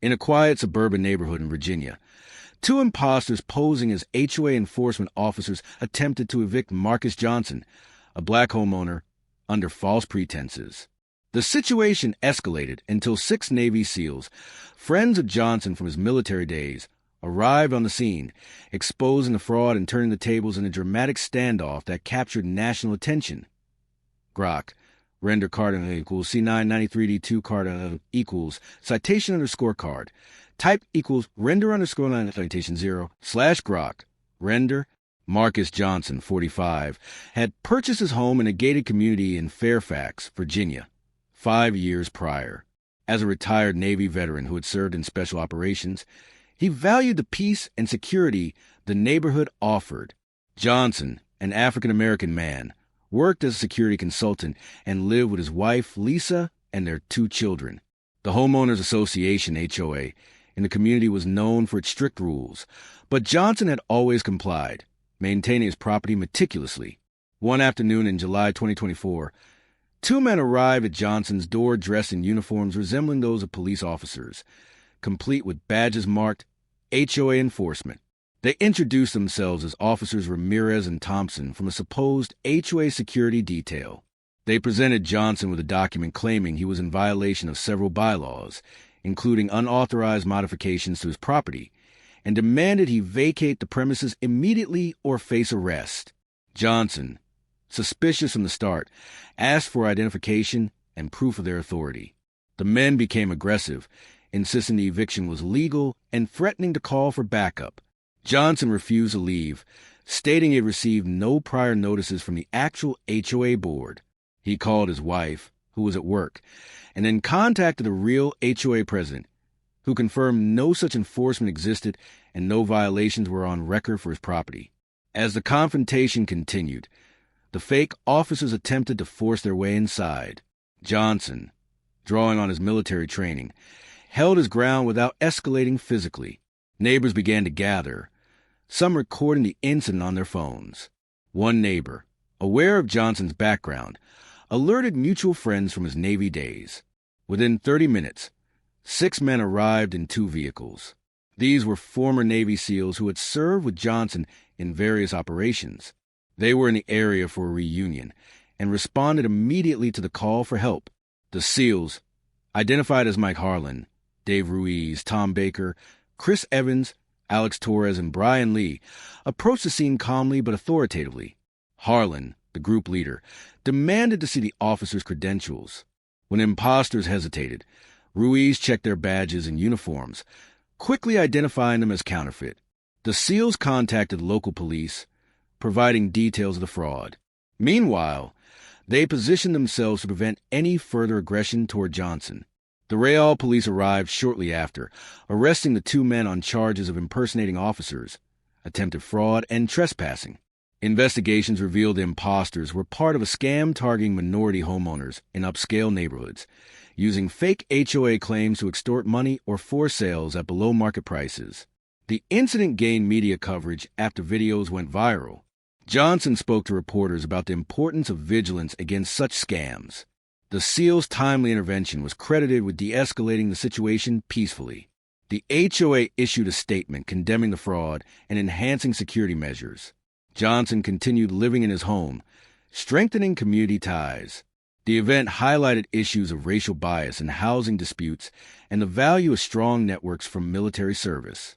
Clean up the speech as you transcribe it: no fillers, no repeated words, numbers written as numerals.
In a quiet suburban neighborhood in Virginia, two imposters posing as HOA enforcement officers attempted to evict Marcus Johnson, a black homeowner, under false pretenses. The situation escalated until 6 Navy SEALs, friends of Johnson from his military days, arrived on the scene, exposing the fraud and turning the tables in a dramatic standoff that captured national attention. Grok. Render cardinal equals C993D2 cardinal equals citation _ card. Type equals render _ citation 0 / Grok. Render. Marcus Johnson, 45, had purchased his home in a gated community in Fairfax, Virginia, 5 years prior. As a retired Navy veteran who had served in special operations, he valued the peace and security the neighborhood offered. Johnson, an African-American man, worked as a security consultant and lived with his wife, Lisa, and their 2 children. The Homeowners Association, HOA, in the community was known for its strict rules, but Johnson had always complied, maintaining his property meticulously. One afternoon in July 2024, 2 men arrived at Johnson's door dressed in uniforms resembling those of police officers, complete with badges marked HOA enforcement. They introduced themselves as Officers Ramirez and Thompson from a supposed HOA security detail. They presented Johnson with a document claiming he was in violation of several bylaws, including unauthorized modifications to his property, and demanded he vacate the premises immediately or face arrest. Johnson, suspicious from the start, asked for identification and proof of their authority. The men became aggressive, insisting the eviction was legal and threatening to call for backup. Johnson refused to leave, stating he had received no prior notices from the actual HOA board. He called his wife, who was at work, and then contacted the real HOA president, who confirmed no such enforcement existed and no violations were on record for his property. As the confrontation continued, the fake officers attempted to force their way inside. Johnson, drawing on his military training, held his ground without escalating physically. Neighbors began to gather, some recording the incident on their phones. One neighbor, aware of Johnson's background, alerted mutual friends from his Navy days. Within 30 minutes, 6 men arrived in 2 vehicles. These were former Navy SEALs who had served with Johnson in various operations. They were in the area for a reunion and responded immediately to the call for help. The SEALs, identified as Mike Harlan, Dave Ruiz, Tom Baker, Chris Evans, Alex Torres, and Brian Lee, approached the scene calmly but authoritatively. Harlan, the group leader, demanded to see the officers' credentials. When imposters hesitated, Ruiz checked their badges and uniforms, quickly identifying them as counterfeit. The SEALs contacted local police, providing details of the fraud. Meanwhile, they positioned themselves to prevent any further aggression toward Johnson. The Real police arrived shortly after, arresting the 2 men on charges of impersonating officers, attempted fraud, and trespassing. Investigations revealed the imposters were part of a scam targeting minority homeowners in upscale neighborhoods, using fake HOA claims to extort money or force sales at below-market prices. The incident gained media coverage after videos went viral. Johnson spoke to reporters about the importance of vigilance against such scams. The SEALs' timely intervention was credited with de-escalating the situation peacefully. The HOA issued a statement condemning the fraud and enhancing security measures. Johnson continued living in his home, strengthening community ties. The event highlighted issues of racial bias and housing disputes and the value of strong networks from military service.